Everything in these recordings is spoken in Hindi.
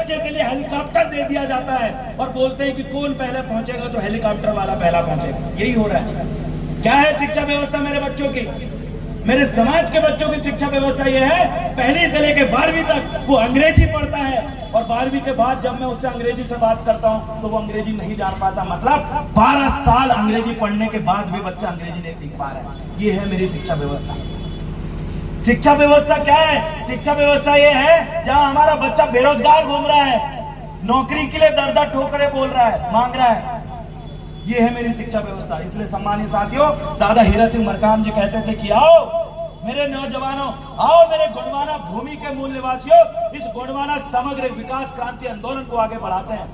बच्चे के लिए हेलीकॉप्टर दे दिया जाता है और बोलते हैं कि कौन पहले पहुंचेगा तो हेलीकॉप्टर वाला पहला पहुंचेगा। यही हो रहा है। क्या है शिक्षा व्यवस्था मेरे बच्चों की, मेरे समाज के बच्चों की शिक्षा व्यवस्था यह है, पहली से लेकर 12वीं तक वो अंग्रेजी पढ़ता है और 12वीं के बाद जब मैं उससे अंग्रेजी से बात करता हूं तो वो अंग्रेजी नहीं जान पाता। मतलब 12 साल अंग्रेजी पढ़ने के बाद भी बच्चा अंग्रेजी नहीं सीख पा रहा है। ये है मेरी शिक्षा व्यवस्था। शिक्षा व्यवस्था क्या है? शिक्षा व्यवस्था ये है जहां हमारा बच्चा बेरोजगार घूम रहा है, नौकरी के लिए दर ठोकरे बोल रहा है, मांग रहा है। ये है मेरी शिक्षा व्यवस्था। इसलिए सम्मानित साथियों, दादा हीरा सिंह मरकाम जी कहते थे कि आओ मेरे नौजवानों, आओ मेरे गोंडवाना भूमि के मूल निवासियों, इस गोंडवाना समग्र विकास क्रांति आंदोलन को आगे बढ़ाते हैं।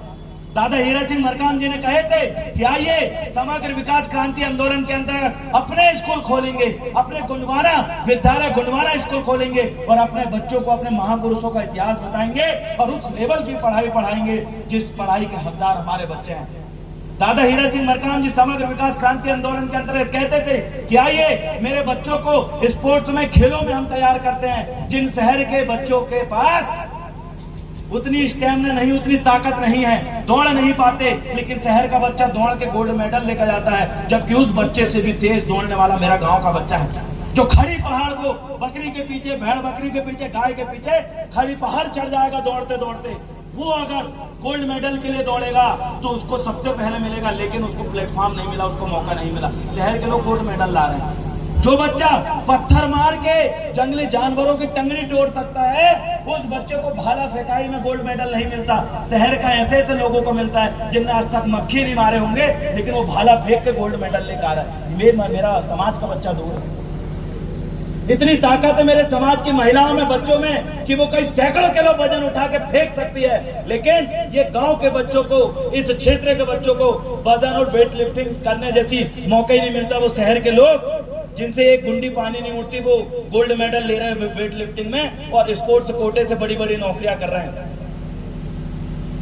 दादा हीरा सिंह मरकाम जी ने कहे थे कि आइए समग्र विकास क्रांति आंदोलन के अंतर्गत अपने स्कूल खोलेंगे, अपने गोंडवाना विद्यालय गोंडवाना स्कूल खोलेंगे और अपने बच्चों को अपने महापुरुषों का इतिहास बताएंगे और उस लेवल की पढ़ाई पढ़ाएंगे जिस पढ़ाई के हकदार हमारे बच्चे हैं। दादा हीरा सिंह मरकाम जी समग्र विकास क्रांति आंदोलन के अंतर्गत कहते थे कि आइए मेरे बच्चों को स्पोर्ट्स में, खेलों में हम तैयार करते हैं। जिन शहर के बच्चों के पास उतनी स्टैमिना नहीं, उतनी ताकत नहीं है, दौड़ नहीं पाते, लेकिन शहर का बच्चा दौड़ के गोल्ड मेडल लेकर जाता है, जबकि उस बच्चे से भी तेज दौड़ने वाला मेरा गांव का बच्चा है, जो खड़ी पहाड़ को बकरी के पीछे, भेड़ बकरी के पीछे, गाय के पीछे खड़ी पहाड़ चढ़ जाएगा दौड़ते दौड़ते। वो अगर गोल्ड मेडल के लिए दौड़ेगा तो उसको सबसे पहले मिलेगा, लेकिन उसको प्लेटफॉर्म नहीं मिला, उसको मौका नहीं मिला। शहर के लोग गोल्ड मेडल ला रहे हैं। जो बच्चा पत्थर मार के जंगली जानवरों की टंगड़ी तोड़ सकता है, उस बच्चे को भाला फेंकाई में गोल्ड मेडल नहीं मिलता। शहर का ऐसे ऐसे लोगों को मिलता है जिनने आज तक मक्खी नहीं मारे होंगे, लेकिन वो भाला फेंक के गोल्ड मेडल लेकर आ रहा है। मेरा समाज का बच्चा दूर है। इतनी ताकत है मेरे समाज की महिलाओं में, बच्चों में, कि वो कई सैकड़ों किलो वजन उठा के फेंक सकती है, लेकिन ये गांव के बच्चों को, इस क्षेत्र के बच्चों को वजन और वेट लिफ्टिंग करने जैसी मौका ही नहीं मिलता। वो शहर के लोग जिनसे एक गुंडी पानी नहीं उठती, वो गोल्ड मेडल ले रहे हैं वेट लिफ्टिंग में और स्पोर्ट्स कोटे से बड़ी बड़ी नौकरियां कर रहे हैं।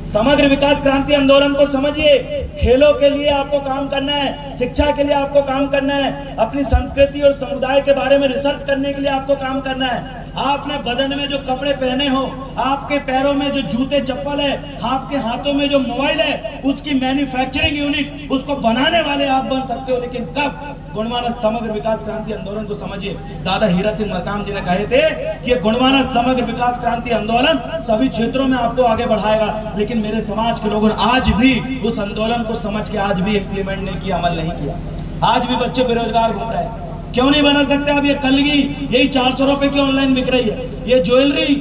समग्र विकास क्रांति आंदोलन को समझिए। खेलों के लिए आपको काम करना है, शिक्षा के लिए आपको काम करना है, अपनी संस्कृति और समुदाय के बारे में रिसर्च करने के लिए आपको काम करना है। आपने बदन में जो कपड़े पहने हो, आपके पैरों में जो जूते चप्पल है, आपके हाथों में जो मोबाइल है, उसकी मैन्युफैक्चरिंग यूनिट, उसको बनाने वाले आप बन सकते हो, लेकिन कब? गोंडवाना समग्र विकास क्रांति आंदोलन को समझिए। दादा हीरा सिंह मरकाम जी ने कहे थे कि गोंडवाना समग्र विकास क्रांति आंदोलन सभी क्षेत्रों में आपको आगे बढ़ाएगा, लेकिन मेरे समाज के लोगों ने आज भी उस आंदोलन को समझ के आज भी इम्प्लीमेंट नहीं किया, अमल नहीं किया। आज भी बच्चे बेरोजगार घूम रहे हैं। क्यों नहीं बना सकते? अब ये कलगी यही 400 रुपए की ऑनलाइन बिक रही है, ये ज्वेलरी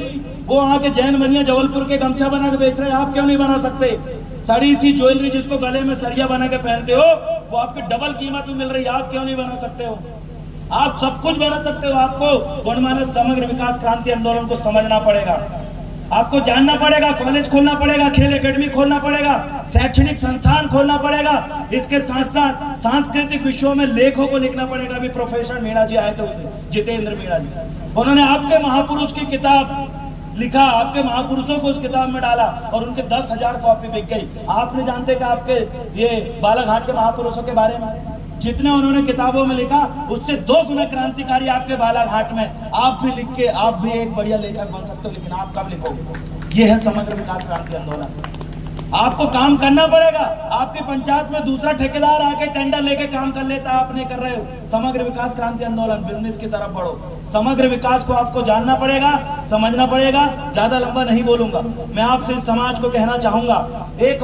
वो वहां के जैन बनिया जबलपुर के गमछा बना के बेच रहे हैं, आप क्यों नहीं बना सकते? सड़ी सी ज्वेलरी जिसको गले में सरिया बना के पहनते हो, वो आपकी डबल कीमत में मिल रही है, आप क्यों नहीं बना सकते हो? आप सब कुछ बना सकते हो। आपको गोंडवाना समग्र विकास क्रांति आंदोलन को समझना पड़ेगा, आपको जानना पड़ेगा, कॉलेज खोलना पड़ेगा, खेल एकेडमी खोलना पड़ेगा, शैक्षणिक संस्थान खोलना पड़ेगा। इसके साथ साथ सांस्कृतिक विषयों में लेखों को लिखना पड़ेगा। अभी प्रोफेसर मीणा जी आए थे, जितेंद्र मीणा जी, उन्होंने आपके महापुरुष की किताब लिखा, आपके महापुरुषों को उस किताब में डाला और उनके 10,000 कॉपी बिक गई। आप नहीं जानते कि आपके ये बालाघाट के महापुरुषों के बारे में जितने उन्होंने किताबों में लिखा, उससे 2 गुना क्रांतिकारी आपके बालाघाट में। आप भी लिख के आप भी एक बढ़िया लेखक बन सकते हो, लेकिन आप कब लिखोगे? ये है समग्र विकास क्रांति आंदोलन। आपको काम करना पड़ेगा। आपकी पंचायत में दूसरा ठेकेदार आके टेंडर लेके काम कर लेता, आप नहीं कर रहे हो। समग्र विकास क्रांति आंदोलन, बिजनेस की तरफ बढ़ो। समग्र विकास को आपको जानना पड़ेगा, समझना पड़ेगा। ज्यादा लंबा नहीं बोलूंगा। मैं आपसे समाज को कहना चाहूंगा, एक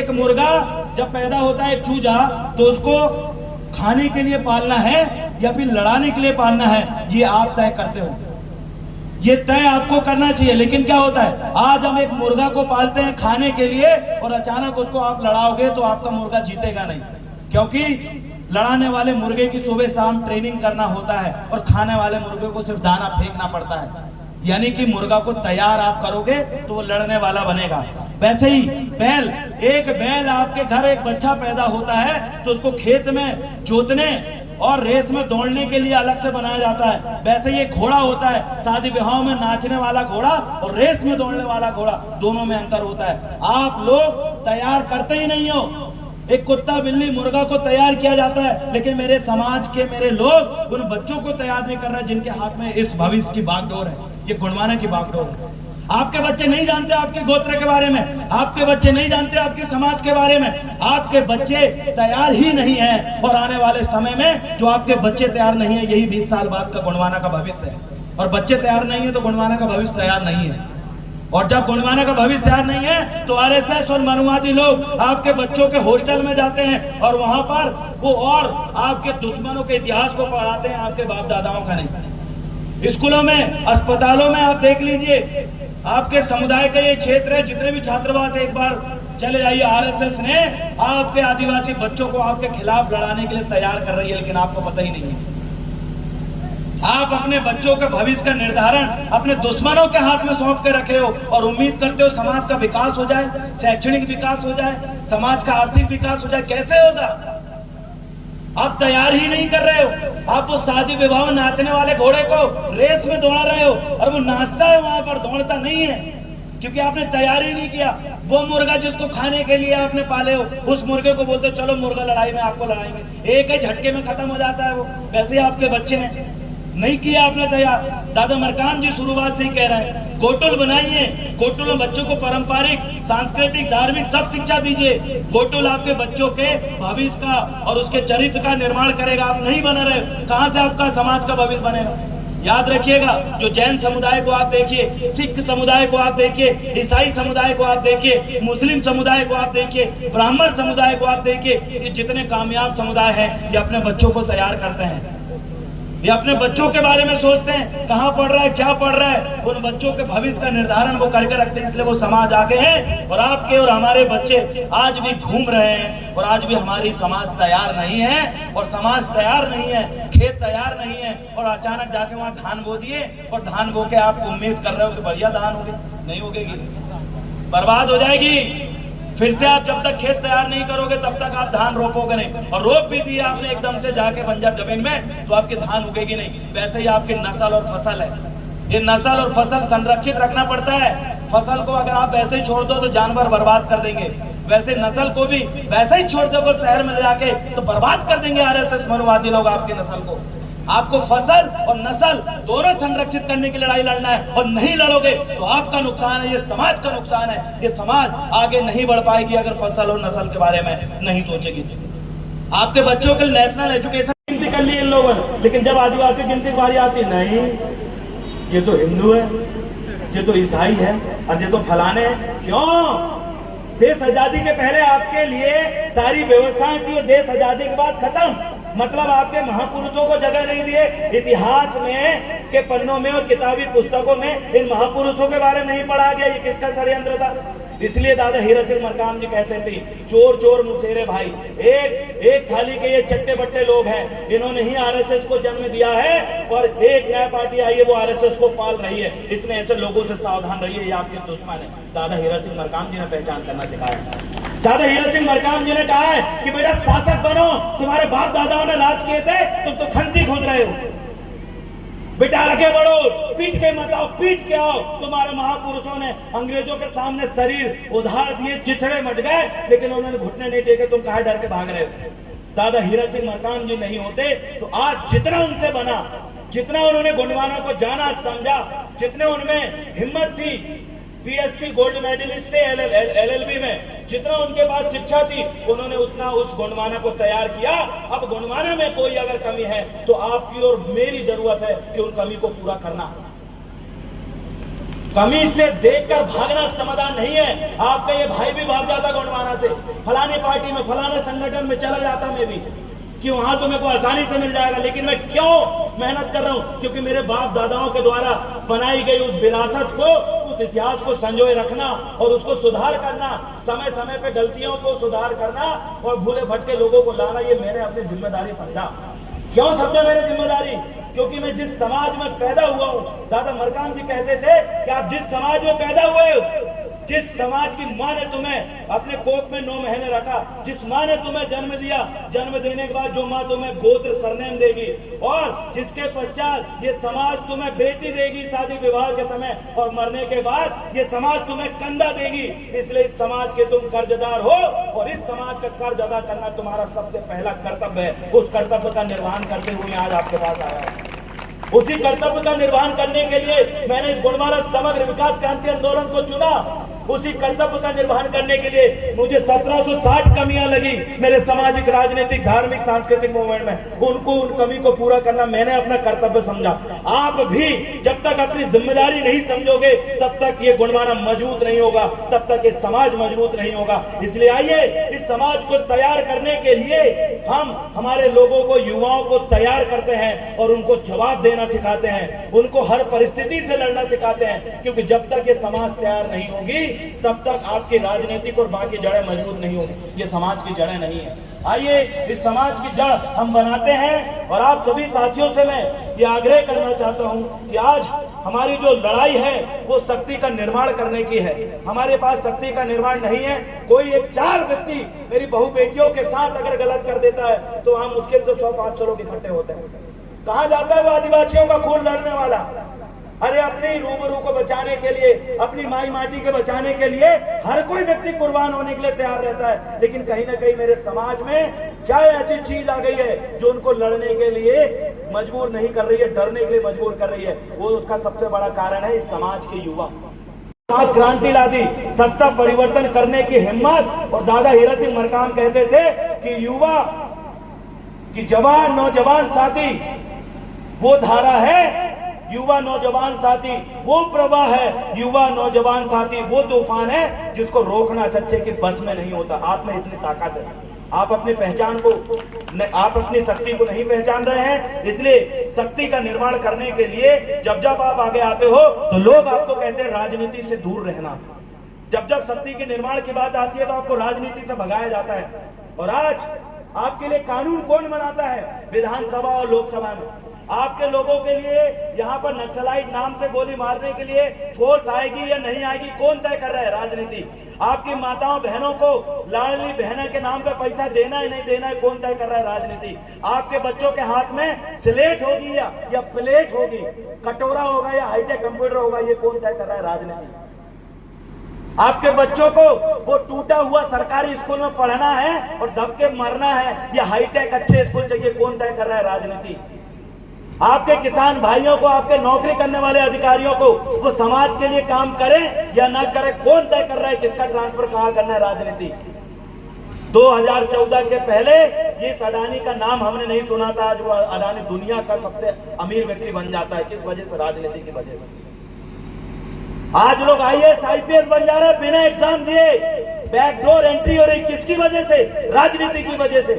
मुर्गा जब पैदा होता है, एक चूजा, तो उसको खाने के लिए पालना है या फिर लड़ाने के लिए पालना है, ये आप तय करते हो। ये तय आपको करना चाहिए। लेकिन क्या होता है, आज हम एक मुर्गा को पालते हैं खाने के लिए और अचानक उसको आप लड़ाओगे तो आपका मुर्गा जीतेगा नहीं, क्योंकि लड़ाने वाले मुर्गे की सुबह शाम ट्रेनिंग करना होता है और खाने वाले मुर्गे को सिर्फ दाना फेंकना पड़ता है। यानी कि मुर्गा को तैयार आप करोगे तो वो लड़ने वाला बनेगा। वैसे ही एक बैल आपके घर एक बच्चा पैदा होता है तो उसको खेत में जोतने और रेस में दौड़ने के लिए अलग से बनाया जाता है। वैसे ही एक घोड़ा होता है, शादी विवाह में नाचने वाला घोड़ा और रेस में दौड़ने वाला घोड़ा, दोनों में अंतर होता है। आप लोग तैयार करते ही नहीं हो। एक कुत्ता बिल्ली मुर्गा को तैयार किया जाता है, लेकिन मेरे समाज के मेरे लोग उन बच्चों को तैयार नहीं कर रहे जिनके हाथ में इस भविष्य की बागडोर है। ये गोंडवाना की बागडोर है। आपके बच्चे नहीं जानते आपके गोत्र के बारे में, आपके बच्चे नहीं जानते आपके समाज के बारे में, आपके बच्चे तैयार ही नहीं है। और आने वाले समय में जो आपके बच्चे तैयार नहीं है, यही 20 साल बाद का गोंडवाना का भविष्य है। और बच्चे तैयार नहीं है तो गोंडवाना का भविष्य तैयार नहीं है। और जब गोंडवाना का भविष्य तैयार नहीं है तो आरएसएस और मनुवादी लोग आपके बच्चों के हॉस्टल में जाते हैं और वहां पर वो और आपके दुश्मनों के इतिहास को पढ़ाते हैं, आपके बाप दादाओं का नहीं। स्कूलों में, अस्पतालों में आप देख लीजिए, आपके समुदाय का ये क्षेत्र है, जितने भी छात्रावास, एक बार चले जाइए, आरएसएस ने आपके आदिवासी बच्चों को आपके खिलाफ लड़ाने के लिए तैयार कर रही है, लेकिन आपको पता ही नहीं है। आप अपने बच्चों के भविष्य का निर्धारण अपने दुश्मनों के हाथ में सौंप के रखे हो और उम्मीद करते हो समाज का विकास हो जाए, शैक्षणिक विकास हो जाए, समाज का आर्थिक विकास हो जाए। कैसे होगा? आप तैयार ही नहीं कर रहे हो। आप वो शादी विवाह में नाचने वाले घोड़े को रेस में दौड़ा रहे हो और वो नाचता है वहां पर, दौड़ता नहीं है, क्योंकि आपने तैयारी नहीं किया। वो मुर्गा जिसको खाने के लिए आपने पाले हो, उस मुर्गे को बोलते चलो मुर्गा लड़ाई में आपको लड़ाएंगे, एक ही झटके में खत्म हो जाता है वो। वैसे आपके बच्चे हैं, नहीं किया आपने तैयार। दादा मरकाम जी शुरुआत से ही कह रहे हैं, गोटुल बनाइए, गोटुल में बच्चों को पारंपरिक, सांस्कृतिक, धार्मिक सब शिक्षा दीजिए। गोटुल आपके बच्चों के भविष्य का और उसके चरित्र का निर्माण करेगा। आप नहीं बना रहे, कहां से आपका समाज का भविष्य बनेगा? याद रखिएगा, जो जैन समुदाय को आप देखिए, सिख समुदाय को आप देखिए, ईसाई समुदाय को आप देखिए, मुस्लिम समुदाय को आप देखिए, ब्राह्मण समुदाय को आप देखिए, ये जितने कामयाब समुदाय हैं ये अपने बच्चों को तैयार करते हैं, ये अपने बच्चों के बारे में सोचते हैं, कहाँ पढ़ रहा है, क्या पढ़ रहा है, उन बच्चों के भविष्य का निर्धारण वो करके रखते हैं। इसलिए वो समाज आगे हैं और आपके और हमारे बच्चे आज भी घूम रहे हैं और आज भी हमारी समाज तैयार नहीं है। और समाज तैयार नहीं है, खेत तैयार नहीं है और अचानक जाके वहां धान बो दिए और धान बो के आप उम्मीद कर रहे हो कि बढ़िया धान होगी, नहीं होगी, बर्बाद हो जाएगी। फिर से आप जब तक खेत तैयार नहीं करोगे तब तक आप धान रोपोगे नहीं। और रोप भी दिया आपने एकदम से जाके बंजर जमीन में, तो आपकी धान उगेगी नहीं। वैसे ही आपकी नस्ल और फसल है, ये नस्ल और फसल संरक्षित रखना पड़ता है। फसल को अगर आप वैसे ही छोड़ दो तो जानवर बर्बाद कर देंगे, वैसे नस्ल को भी वैसे ही छोड़ दोगे शहर में जाके तो बर्बाद कर देंगे आरएसएस मनुवादी लोग आपकी नस्ल को। आपको फसल और नस्ल दोनों संरक्षित करने की लड़ाई लड़ना है और नहीं लड़ोगे तो आपका नुकसान है, ये समाज का नुकसान है। ये समाज आगे नहीं बढ़ पाएगी अगर फसल और नस्ल के बारे में नहीं सोचेगी। आपके बच्चों के लिए नेशनल एजुकेशन गिनती कर ली इन लोगों ने, लेकिन जब आदिवासी गिनती की बारी आती, नहीं ये तो हिंदू है, ये तो ईसाई है और ये तो फलाने हैं। क्यों? देश आजादी के पहले आपके लिए सारी व्यवस्थाएं थी और देश आजादी के बाद खत्म। मतलब आपके महापुरुषों को जगह नहीं दिए इतिहास में के पन्नों में और किताबी पुस्तकों में, इन महापुरुषों के बारे में नहीं पढ़ा गया। ये किसका षड्यंत्र था? इसलिए दादा हीरा सिंह मरकाम जी कहते थे, चोर चोर मुसेरे भाई, एक थाली के ये चट्टे बट्टे लोग हैं, इन्होंने ही आरएसएस को जन्म दिया है और एक नया पार्टी आई है वो आरएसएस को पाल रही है। इसलिए ऐसे लोगों से सावधान रहिए, ये आपके दुश्मन है। दादा हीरा सिंह मरकाम जी ने पहचान करना सिखाया। दादा हीरा सिंह मरकाम जी ने कहा है कि बेटा शासक बनो, तुम्हारे बाप दादाओं ने राज किए थे, तुम तो खंती खोद रहे हो। बेटा आगे बढ़ो, पीट के मत आओ, पीट के आओ। तुम्हारे महापुरुषों ने अंग्रेजों के सामने शरीर उधार दिए, चिथड़े मच गए, लेकिन उन्होंने घुटने नहीं टेके। तुम कहाँ डर के भाग रहे हो? दादा हीरा सिंह मरकाम जी नहीं होते तो आज जितना उनसे बना, जितना उन्होंने गोंडवाना को जाना समझा, जितने उनमें हिम्मत थी, पीएससी गोल्ड मेडलिस्ट थे एलएलबी में, जितना उनके पास शिक्षा थी उन्होंने उतना उस गोंडवाना को तैयार किया। अब गोंडवाना में कोई अगर कमी है तो आपकी और मेरी जरूरत है कि उन कमी को पूरा करना। कमी से देखकर भागना समाधान नहीं है। आपका ये भाई भी भाग जाता गोंडवाना से, फलानी पार्टी में, फलाने संगठन में चला जाता मैं भी, कि वहां तो मेरे को आसानी से मिल जाएगा। लेकिन मैं क्यों मेहनत कर रहा हूं? क्योंकि मेरे बाप दादाओं के द्वारा बनाई गई उस विरासत को, उस इतिहास को संजोए रखना और उसको सुधार करना, समय समय पे गलतियों को सुधार करना और भूले भटके लोगों को लाना, ये मैंने अपनी जिम्मेदारी समझा। क्यों समझा मेरी जिम्मेदारी? क्योंकि मैं जिस समाज में पैदा हुआ हूं, दादा मरकाम जी कहते थे कि आप जिस समाज में पैदा हुए हो, जिस समाज की माँ ने तुम्हें अपने कोख में 9 महीने रखा, जिस माँ ने तुम्हें जन्म दिया, जन्म देने के बाद जो माँ तुम्हें गोत्र सरनेम देगी और जिसके पश्चात ये समाज तुम्हें बेटी देगी शादी विवाह के समय, और मरने के बाद ये समाज तुम्हें कंधा देगी। इसलिए इस समाज के तुम कर्जदार हो और इस समाज का कर्ज अदा करना तुम्हारा सबसे पहला कर्तव्य है। उस कर्तव्य का निर्वहन करते हुए आज आपके पास आया हूं। उसी कर्तव्य का निर्वहन करने के लिए मैंने इस गुणवाला समग्र विकास क्रांति आंदोलन को चुना। उसी कर्तव्य का निर्वहन करने के लिए मुझे 1760 कमियां लगी मेरे सामाजिक, राजनीतिक, धार्मिक, सांस्कृतिक मूवमेंट में। उन कमी को पूरा करना मैंने अपना कर्तव्य समझा। आप भी जब तक अपनी जिम्मेदारी नहीं समझोगे तब तक ये गुणवाना मजबूत नहीं होगा, तब तक ये समाज मजबूत नहीं होगा। इसलिए आइए इस समाज को तैयार करने के लिए हम हमारे लोगों को, युवाओं को तैयार करते हैं और उनको जवाब देना सिखाते हैं, उनको हर परिस्थिति से लड़ना सिखाते हैं। क्योंकि जब तक ये समाज तैयार नहीं होगी तब तक आपकी राजनीतिक और बाकी जड़ें मजबूत नहीं होगी। ये समाज की जड़ें नहीं है। आइए इस समाज की जड़ हम बनाते हैं। और आप सभी साथियों से मैं ये आग्रह करना चाहता हूं कि आज हमारी जो लड़ाई है वो शक्ति का निर्माण करने की है। हमारे पास शक्ति का निर्माण नहीं है। कोई एक 4 व्यक्ति मेरी बहू बेटियों के साथ अगर गलत कर देता है तो हम मुश्किल से 100-500 लोग इकट्ठे होते हैं। कहां जाता है वो आदिवासियों का खून लड़ने वाला? अरे अपनी रूबरू को बचाने के लिए, अपनी माई माटी के बचाने के लिए हर कोई व्यक्ति कुर्बान होने के लिए तैयार रहता है। लेकिन कहीं ना कहीं मेरे समाज में क्या ऐसी चीज आ गई है जो उनको लड़ने के लिए मजबूर नहीं कर रही है, डरने के लिए मजबूर कर रही है। वो उसका सबसे बड़ा कारण है इस समाज के युवा। क्रांति ला दी, सत्ता परिवर्तन करने की हिम्मत। और दादा हीरा सिंह मरकाम कहते थे कि युवा की जवान नौजवान साथी वो धारा है, युवा नौजवान साथी वो प्रवाह है, युवा नौजवान साथी वो तूफान है जिसको रोकना चच्चे की बस में नहीं होता। आप में इतनी ताकत है, आप अपनी पहचान को, आप अपनी शक्ति को नहीं पहचान रहे हैं। इसलिए शक्ति का निर्माण करने के लिए जब जब आप आगे आते हो तो लोग आपको कहते हैं राजनीति से दूर रहना। जब जब शक्ति के निर्माण की बात आती है तो आपको राजनीति से भगाया जाता है। और आज आपके लिए कानून कौन बनाता है? विधानसभा और लोकसभा में। आपके लोगों के लिए यहाँ पर नक्सलाइट नाम से गोली मारने के लिए फोर्स आएगी या नहीं आएगी कौन तय कर रहा है? राजनीति। आपकी माताओं बहनों को लाडली बहना के नाम पे पैसा देना है नहीं देना है कौन तय कर रहा है? राजनीति। आपके बच्चों के हाथ में स्लेट होगी या प्लेट होगी, कटोरा होगा या हाईटेक कंप्यूटर होगा, ये कौन तय कर रहा है? राजनीति। आपके बच्चों को वो टूटा हुआ सरकारी स्कूल में पढ़ना है और दब के मरना है या हाईटेक अच्छे स्कूल चाहिए, कौन तय कर रहा है? राजनीति। आपके किसान भाइयों को, आपके नौकरी करने वाले अधिकारियों को वो समाज के लिए काम करें या ना करें कौन तय कर रहा है? किसका ट्रांसफर कहां करना है? राजनीति। 2014 के पहले ये अडानी का नाम हमने नहीं सुना था। आज वो अडानी दुनिया का सबसे अमीर व्यक्ति बन जाता है। किस वजह से? राजनीति की वजह से। आज लोग IAS IPS बन जा रहे हैं बिना एग्जाम दिए। बैकडोर एंट्री हो रही किसकी वजह से? राजनीति की वजह से।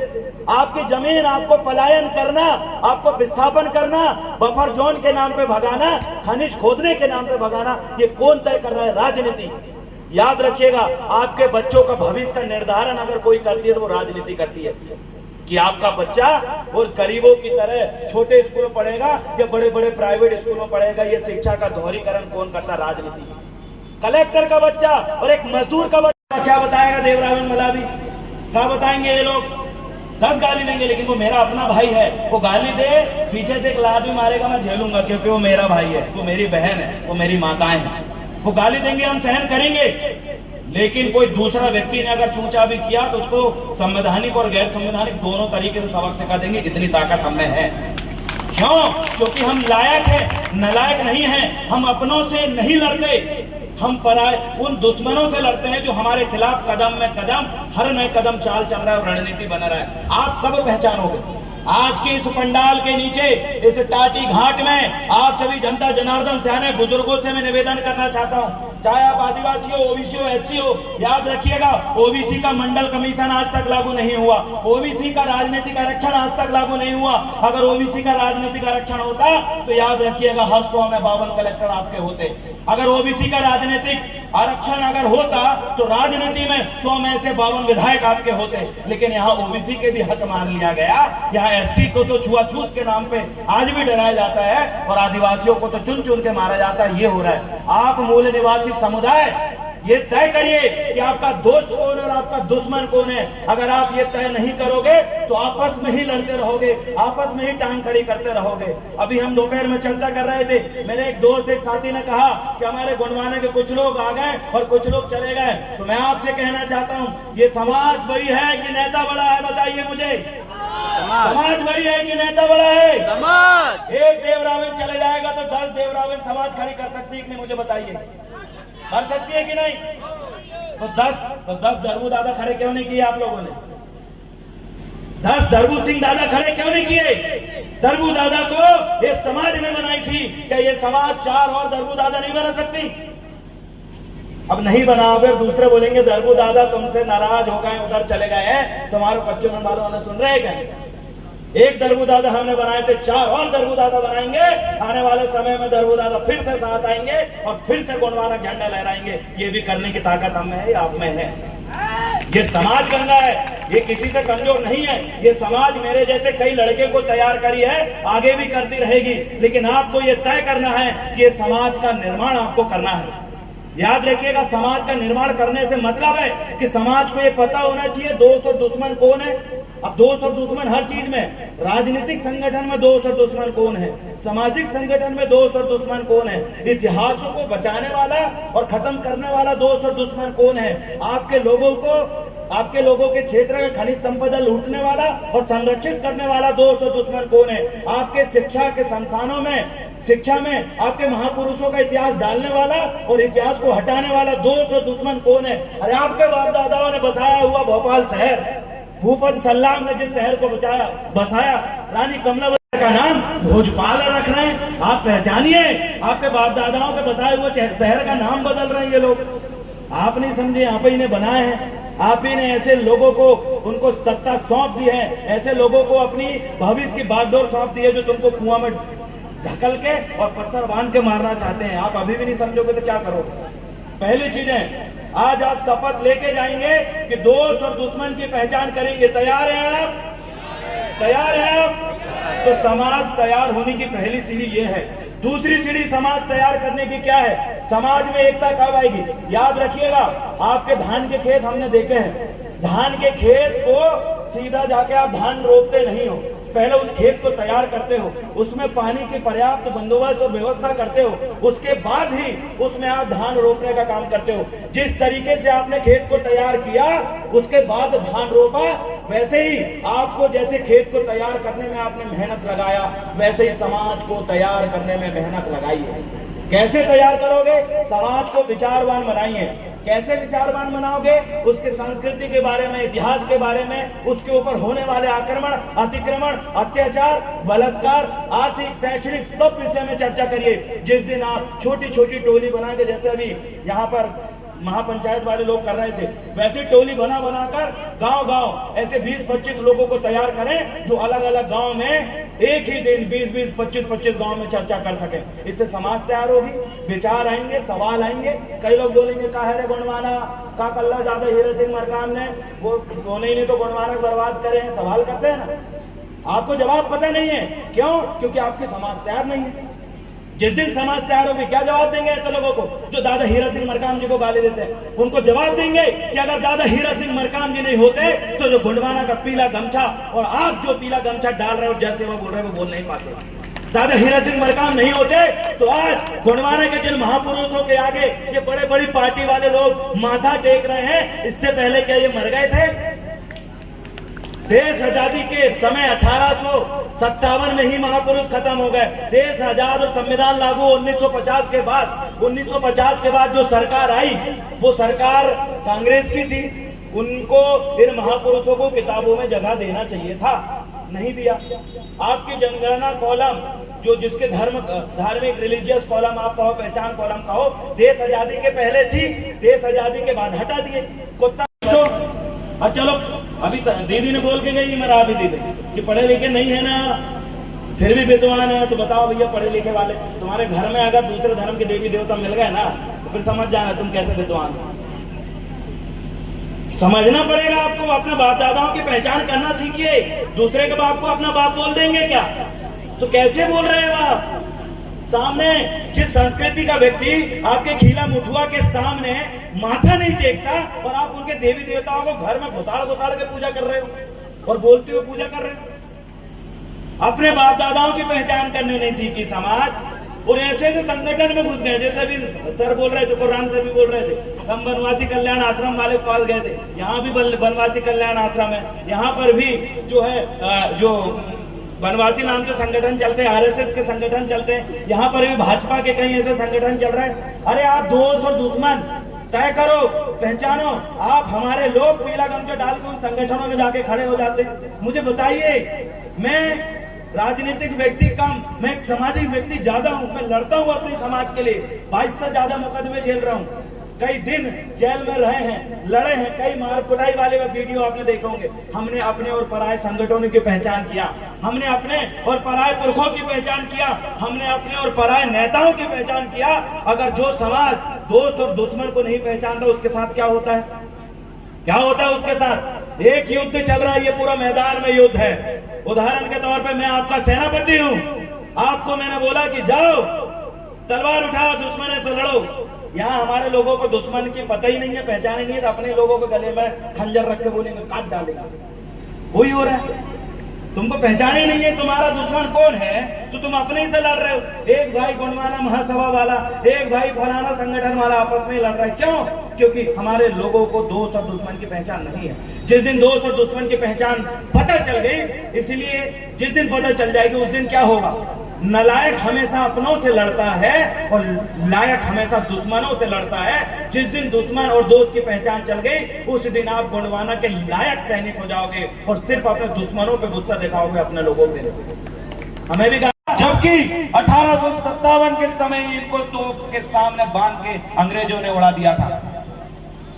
आपकी जमीन, आपको पलायन करना, आपको विस्थापन करना, बफर जोन के नाम पे भगाना, खनिज खोदने के नाम पे भगाना, ये कौन तय कर रहा है? राजनीति। याद रखिएगा, आपके बच्चों का भविष्य का निर्धारण अगर कोई करती है तो वो राजनीति करती है। कि आपका बच्चा और गरीबों की तरह छोटे स्कूल में पढ़ेगा या बड़े बड़े प्राइवेट स्कूल में पढ़ेगा, ये शिक्षा का दोहरीकरण कौन करता? राजनीति। कलेक्टर का बच्चा और एक मजदूर का बच्चा क्या बताएगा? देवरावन मलावी क्या बताएंगे? ये लोग 10 गाली देंगे, लेकिन वो मेरा अपना भाई है। वो गाली दे, पीछे से एक लात भी मारेगा, मैं झेलूंगा क्योंकि वो मेरा भाई है, वो मेरी बहन है, वो मेरी माताएं हैं। वो गाली देंगे, हम सहन करेंगे। लेकिन कोई दूसरा व्यक्ति ने अगर चूचा भी किया तो उसको संवैधानिक और गैर संवैधानिक दोनों तरीके से सबक सिखा देंगे। इतनी ताकत हमें है। क्यों? क्योंकि हम लायक है, नालायक नहीं है। हम अपनों से नहीं लड़ते, हम पराए उन दुश्मनों से लड़ते हैं जो हमारे खिलाफ कदम में कदम, हर नए कदम चाल चल रहा है और रणनीति बना रहा है। आप कब पहचानोगे? आज के इस पंडाल के नीचे, इस टाटी घाट में आप सभी जनता जनार्दन से आने बुजुर्गों से मैं निवेदन करना चाहता हूं, चाहे आप आदिवासी हो, ओबीसी हो, एससी हो, याद रखिएगा ओबीसी का मंडल कमीशन आज तक लागू नहीं हुआ। ओबीसी का राजनीतिक आरक्षण आज तक लागू नहीं हुआ। अगर ओबीसी का राजनीतिक आरक्षण होता तो याद रखिएगा हर 100 में 52 कलेक्टर आपके होते। अगर ओबीसी का राजनीतिक आरक्षण अगर होता तो राजनीति में 100 में से 52 विधायक आपके होते। लेकिन यहाँ ओबीसी के भी हक मान लिया गया। यहाँ एससी को तो छुआछूत के नाम पे आज भी डराया जाता है और आदिवासियों को तो चुन चुन के मारा जाता है। ये हो रहा है। आप मूल निवासी समुदाय ये तय करिए कि आपका दोस्त कौन है और आपका दुश्मन कौन है। अगर आप ये तय नहीं करोगे तो आपस में ही लड़ते रहोगे, आपस में ही टांग खड़ी करते रहोगे। अभी हम दोपहर में चर्चा कर रहे थे, मेरे एक दोस्त, एक साथी ने कहा कि हमारे गुणवाने के कुछ लोग आ गए और कुछ लोग चले गए। तो मैं आपसे कहना चाहता हूँ, ये समाज बड़ी है कि नेता बड़ा है? बताइए मुझे। समाज बड़ी है कि नेता बड़ा है? समाज। एक देवरावन चले जाएगा तो 10 देवरावन समाज खड़ी कर सकती है कि नहीं, मुझे बताइए, कर सकती है कि नहीं? तो 10 दरबू दादा खड़े क्यों नहीं किए आप लोगों ने? 10 दरबू सिंह दादा खड़े क्यों नहीं किए? दरबू दादा को ये समाज में बनाई थी, क्या ये समाज 4 और दरबू दादा नहीं बना सकती? अब नहीं बनाओगे, दूसरे बोलेंगे दरबू दादा तुमसे नाराज हो गए, उधर चले गए हैं, तुम्हारे बच्चों में वालों ने सुन रहे हैं। एक दरबू दादा हमने बनाए थे, 4 और दरबू दादा बनाएंगे। आने वाले समय में दरबू दादा फिर से साथ आएंगे और फिर से गोंडवाना झंडा लहराएंगे। ये भी करने की ताकत हम में है, आप में है। ये समाज गंगा है, ये किसी से कमजोर नहीं है। ये समाज मेरे जैसे कई लड़के को तैयार करी है, आगे भी करती रहेगी। लेकिन आपको ये तय करना है कि ये समाज का निर्माण आपको करना है। याद रखिएगा, समाज का निर्माण करने से मतलब है कि समाज को ये पता होना चाहिए दोस्त और दुश्मन कौन है। अब दोस्त और दुश्मन हर चीज में, राजनीतिक संगठन में दोस्त और दुश्मन कौन है, सामाजिक संगठन में दोस्त और दुश्मन कौन है, इतिहासों को बचाने वाला और खत्म करने वाला दोस्त और दुश्मन कौन है, आपके लोगों के क्षेत्र का खनिज संपदा लूटने वाला और संरक्षित करने वाला दोस्त और दुश्मन कौन है, आपके शिक्षा के संस्थानों में, शिक्षा में आपके महापुरुषों का इतिहास डालने वाला और इतिहास को हटाने वाला दोस्त और दुश्मन कौन है। अरे आपके बाप दादाओं ने बसाया हुआ भोपाल शहर, भूपति सल्लाम ने जिस शहर को बसाया, रानी कमलावती का नाम भोजपाल रख रहे हैं। आप पहचानिए, आपके बाप दादाओं के बताए हुए शहर का नाम बदल रहे हैं ये लोग। आप नहीं समझे, आप ही ने बनाए हैं, आप ही ने ऐसे लोगों को उनको सत्ता सौंप दी है, ऐसे लोगों को अपनी भविष्य की बागडोर सौंप दी है जो तुमको कुआं में ढकल के और पत्थर बांध के मारना चाहते हैं। आप अभी भी नहीं समझोगे तो क्या करोगे? पहली चीजें, आज आप शपथ लेके जाएंगे कि दोस्त और दुश्मन की पहचान करेंगे। तैयार हैं आप? तैयार हैं आप? तो समाज तैयार होने की पहली सीढ़ी ये है। दूसरी सीढ़ी समाज तैयार करने की क्या है? समाज में एकता कब आएगी? याद रखिएगा, आपके धान के खेत हमने देखे हैं। धान के खेत को सीधा जाके आप धान रोपते नहीं हो, पहले उस खेत को तैयार करते हो, उसमें पानी की पर्याप्त बंदोबस्त और व्यवस्था करते हो, उसके बाद ही उसमें आप धान रोपने का काम करते हो। जिस तरीके से आपने खेत को तैयार किया, उसके बाद धान रोपा, वैसे ही आपको जैसे खेत को तैयार करने में आपने मेहनत लगाया, वैसे ही समाज को तैयार करने में मेहनत लगाई है। कैसे तैयार करोगे? समाज को विचारवान बनाइए। कैसे विचारवान बनाओगे? उसके संस्कृति के बारे में, इतिहास के बारे में, उसके ऊपर होने वाले आक्रमण, अतिक्रमण, अत्याचार, बलात्कार, आर्थिक, शैक्षणिक सब विषय में चर्चा करिए। जिस दिन आप छोटी छोटी टोली बना के, जैसे अभी यहाँ पर महापंचायत वाले लोग कर रहे थे, वैसे टोली बनाकर गांव ऐसे 20-25 लोगों को तैयार करें जो अलग अलग गांव में एक ही दिन 20-20, 25-25 गांव में चर्चा कर सके। इससे समाज तैयार होगी, विचार आएंगे, सवाल आएंगे। कई लोग बोलेंगे का है रे गोंडवाना का कल्ला ज्यादा हीरा सिंह मरकाम ने वो बोले ही नहीं तो गोंडवाना बर्बाद करे हैं, सवाल करते हैं ना। आपको जवाब पता नहीं है, क्यों? क्योंकि आपकी समाज तैयार नहीं है। जिस दिन समाज तैयार होगी, क्या जवाब देंगे ऐसे लोगों को जो दादा हीरा सिंह मरकाम जी को गाली देते हैं? उनको जवाब देंगे कि अगर दादा हीरा सिंह मरकाम जी नहीं होते तो जो गोंडवाना का पीला गमछा और आप जो पीला गमछा डाल रहे हो, जैसे वो बोल रहे हैं, वो बोल नहीं पाते। दादा हीरा सिंह मरकाम नहीं होते तो आज गोंडवाना के जिन महापुरुषों के आगे ये बड़े बड़ी पार्टी वाले लोग माथा टेक रहे हैं, इससे पहले क्या ये मर गए थे? देश आजादी के समय 1857 में ही महापुरुष खत्म हो गए। देश आजाद और संविधान लागू 1950 के बाद। 1950 के बाद जो सरकार आई वो सरकार कांग्रेस की थी। उनको इन महापुरुषों को किताबों में जगह देना चाहिए था, नहीं दिया। आपकी जनगणना कॉलम जो जिसके धार्मिक रिलीजियस कॉलम आप कहो, पहचान कॉलम कहो, देश आजादी के पहले थी, देश आजादी के बाद हटा दिए। कुत्ता और चलो अभी दीदी ने बोल के गई, मेरा अभी दीदी कि पढ़े लिखे नहीं है ना, फिर भी विद्वान है, तो बताओ भैया पढ़े लिखे वाले तुम्हारे घर में अगर दूसरे धर्म के देवी देवता मिल गए ना, तो फिर समझ जाना तुम कैसे विद्वान हो। समझना पड़ेगा आपको, अपने बाप दादाओं की पहचान करना सीखिए। दूसरे के बाप को अपना बाप बोल देंगे क्या? तो कैसे बोल रहे हो आप? सामने जिस संस्कृति का व्यक्ति आपके खीला मुठुआ के सामने माथा नहीं टेकता और आप उनके देवी देवताओं को घर में घुसाड़ के पूजा कर रहे हो और बोलते हुए पूजा कर रहे हो। अपने बाप दादाओं की पहचान करने नहीं सीखी समाज, और ऐसे संगठन में घुस गए। जैसे अभी सर बोल रहे थे, कुरान सर भी बोल रहे थे हम बनवासी कल्याण आश्रम वाले कॉल गए थे, यहाँ भी बनवासी कल्याण आश्रम है, यहाँ पर भी जो है जो बनवासी नाम से संगठन चलते हैं, आरएसएस के संगठन चलते हैं, यहाँ पर भी भाजपा के कई ऐसे संगठन चल रहे हैं। अरे आप दोस्त और दुश्मन तय करो, पहचानो। आप हमारे लोग पीला गमछा डाल के उन संगठनों में जाके खड़े हो जाते। मुझे बताइए, मैं राजनीतिक व्यक्ति कम, मैं एक सामाजिक व्यक्ति ज्यादा हूं, मैं लड़ता हूं अपने समाज के लिए, 22 से ज्यादा मुकदमे झेल रहा हूं, कई दिन जेल में रहे हैं, लड़े हैं, कई मार कुटाई वाले वीडियो आपने देखे होंगे। हमने अपने और पराये संगठनों की पहचान किया, हमने अपने और पराये पुरखों की पहचान किया, हमने अपने और पराये नेताओं की पहचान किया। अगर जो समाज दोस्त और दुश्मन को नहीं पहचानता, उसके साथ क्या होता है, क्या होता है उसके साथ? एक युद्ध चल रहा है, ये पूरा मैदान में युद्ध है। उदाहरण के तौर पे मैं आपका सेनापति हूं, आपको मैंने बोला कि जाओ तलवार उठाओ, दुश्मन से लड़ो। यहाँ हमारे लोगों को दुश्मन की पता ही नहीं है, पहचान ही नहीं है, तो अपने लोगों को गले में खंजर रख के बोलेंगे, काट डालेंगे। वही हो रहा है, तुमको पहचान ही नहीं है तुम्हारा दुश्मन कौन है, तो तुम अपने ही से लड़ रहे हो। एक भाई गुणवाना महासभा वाला, एक भाई फलाना संगठन वाला आपस में लड़ रहा है। क्यों? क्योंकि हमारे लोगों को दोस्त और दुश्मन की पहचान नहीं है। जिस दिन दोस्त और दुश्मन की पहचान पता चल गई, इसलिए जिस दिन पता चल जाएगी उस दिन क्या होगा, नालायक हमेशा अपनों से लड़ता है और लायक हमेशा दुश्मनों से लड़ता है। जिस दिन दुश्मन और दोस्त की पहचान चल गई, उस दिन आप गुणवाना के लायक सैनिक हो जाओगे और सिर्फ अपने दुश्मनों पे गुस्सा दिखाओगे, अपने लोगों पे। हमें भी कहा, जबकि 1857 के समय इनको तोप के सामने बांध के अंग्रेजों ने उड़ा दिया था।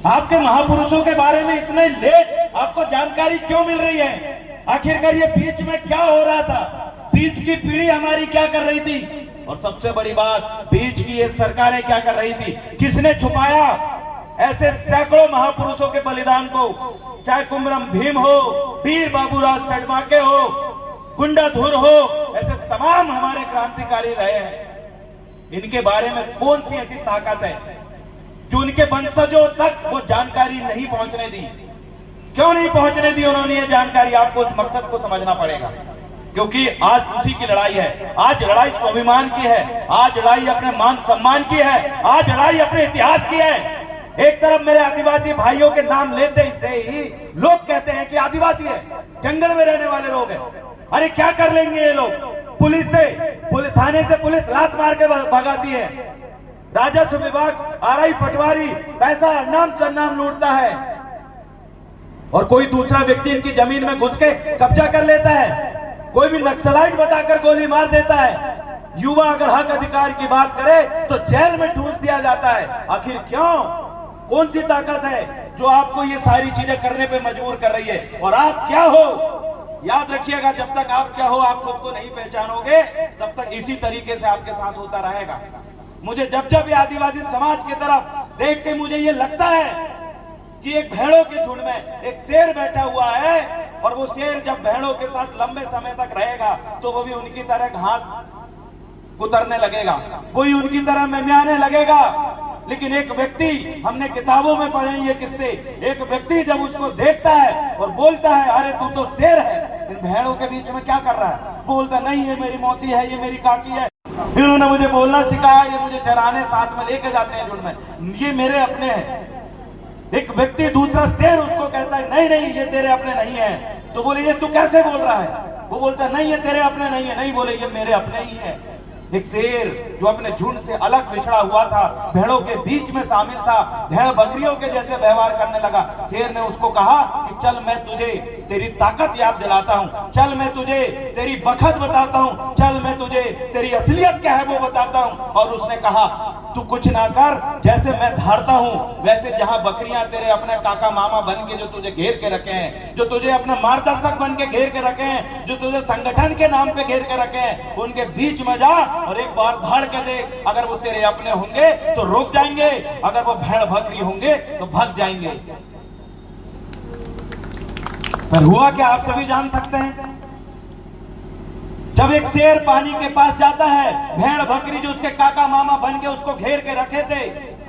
आपके महापुरुषों के बारे में इतने लेट आपको जानकारी क्यों मिल रही है? आखिरकार ये बीच में क्या हो रहा था? बीच की पीढ़ी हमारी क्या कर रही थी? और सबसे बड़ी बात, बीच की ये सरकारें क्या कर रही थी? किसने छुपाया ऐसे सैकड़ों महापुरुषों के बलिदान को? चाहे कुमरम भीम हो, वीर बाबूराव सडमाके हो, गुंडाधुर हो, ऐसे तमाम हमारे क्रांतिकारी रहे हैं। इनके बारे में कौन सी ऐसी ताकत है जो उनके वंशजों तक वो जानकारी नहीं पहुंचने दी? क्यों नहीं पहुंचने दी उन्होंने ये जानकारी? आपको उस मकसद को समझना पड़ेगा, क्योंकि आज उसी की लड़ाई है। आज लड़ाई स्वाभिमान की है, आज लड़ाई अपने मान सम्मान की है, आज लड़ाई अपने इतिहास की है। एक तरफ मेरे आदिवासी भाइयों के नाम लेते ही लोग कहते हैं कि आदिवासी है, जंगल में रहने वाले लोग हैं। अरे क्या कर लेंगे ये लोग? पुलिस थाने से पुलिस लात मार के भगाती है, राजस्व विभाग आरआई पटवारी पैसा नाम सन्नाम लूटता है, और कोई दूसरा व्यक्ति इनकी जमीन में घुस के कब्जा कर लेता है, कोई भी नक्सलाइट बताकर गोली मार देता है। युवा अगर हक अधिकार की बात करे तो जेल में ठूस दिया जाता है। आखिर क्यों? कौन सी ताकत है जो आपको ये सारी चीजें करने पे मजबूर कर रही है? और आप क्या हो? याद रखिएगा, जब तक आप क्या हो आप खुद को नहीं पहचानोगे, तब तक इसी तरीके से आपके साथ होता रहेगा। मुझे जब जब ये आदिवासी समाज की तरफ देख के मुझे ये लगता है कि एक भेड़ों के झुंड में एक शेर बैठा हुआ है, और वो शेर जब भेड़ों के साथ लंबे समय तक रहेगा तो वो भी उनकी तरह घास कुतरने लगेगा, कोई उनकी तरह मिमियाने लगेगा। लेकिन एक व्यक्ति, हमने किताबों में पढ़े ये किस्से, एक व्यक्ति जब उसको देखता है और बोलता है अरे तू तो शेर है, इन भेड़ों के बीच में क्या कर रहा है? बोलता नहीं, ये मेरी मौसी है, ये मेरी काकी है, इन्होंने मुझे बोलना सिखाया, ये मुझे चराने साथ में लेके जाते हैं झुंड में, ये मेरे अपने हैं। एक व्यक्ति दूसरा शेर उसको कहता है नहीं नहीं ये तेरे अपने नहीं है, तो बोले ये तू कैसे बोल रहा है? वो बोलता है नहीं ये तेरे अपने नहीं है, नहीं बोले ये मेरे अपने ही है। एक शेर जो अपने झुंड से अलग बिछड़ा हुआ था, भेड़ों के बीच में शामिल था, भेड़ बकरियों के जैसे व्यवहार करने लगा। शेर ने उसको कहा कि चल मैं तुझे तेरी ताकत याद दिलाता हूँ, चल मैं तुझे तेरी बखत बताता हूँ, चल मैं तुझे तेरी असलियत क्या है वो बताता हूँ। और उसने कहा तू कुछ ना कर, जैसे मैं धारता हूँ वैसे जहाँ बकरियां तेरे अपने काका मामा बन के जो तुझे घेर के रखे हैं, जो तुझे अपने मार्गदर्शक बन के घेर के रखे हैं, जो तुझे संगठन के नाम पे घेर के रखे हैं, उनके बीच में जा और एक बार धाड़ के देख। अगर वो तेरे अपने होंगे तो रोक जाएंगे, अगर वो भेड़ बकरी होंगे तो भाग जाएंगे। पर हुआ क्या आप सभी जान सकते हैं। जब एक शेर पानी के पास जाता है, भेड़ बकरी जो उसके काका मामा बन के उसको घेर के रखे थे,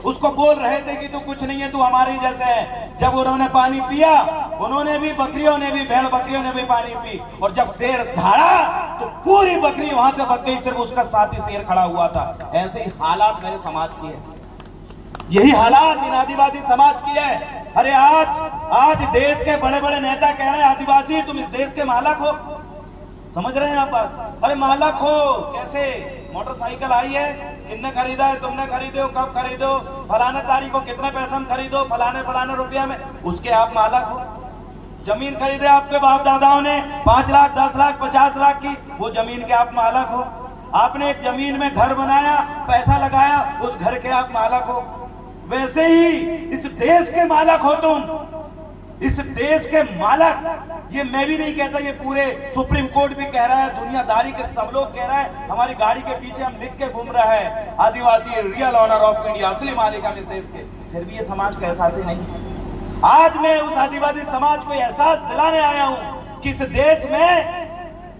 उसको बोल रहे थे कि तू कुछ नहीं है, तू हमारे जैसे है। जब उन्होंने पानी पिया, उन्होंने भी, बकरियों ने भी, भेड़ बकरियों ने भी पानी पी, और जब शेर धाड़ा तो पूरी बकरी वहां से भग गई, सिर्फ उसका साथी शेर खड़ा हुआ था। ऐसे ही हालात मेरे समाज की है। यही हालात इन आदिवासी समाज की है। अरे आज देश के बड़े बड़े नेता कह रहे हैं आदिवासी तुम इस देश के मालक हो। समझ रहे हैं आप बात? अरे मालक हो कैसे? मोटरसाइकिल आई है, किसने खरीदा है? तुमने खरीदे हो, कब खरीदो, फलाने तारीख को कितने पैसे में खरीदो, फलाने रुपया में, उसके आप मालक हो। जमीन खरीदे आपके बाप दादाओं ने 5 लाख 10 लाख 50 लाख की, वो जमीन के आप मालक हो। आपने एक जमीन में घर बनाया, पैसा लगाया, उस घर के आप मालक हो। वैसे ही इस देश के मालक हो तुम, इस देश के मालक। ये मैं भी नहीं कहता, ये पूरे सुप्रीम कोर्ट भी कह रहा है, दुनियादारी के सब लोग कह रहा है। हमारी गाड़ी के पीछे हम लिख के घूम रहा है आदिवासी रियल ऑनर ऑफ इंडिया, असली मालिक हम इस देश के। फिर भी ये समाज का एहसास ही नहीं। आज मैं उस आदिवासी समाज को एहसास दिलाने आया हूं कि इस देश में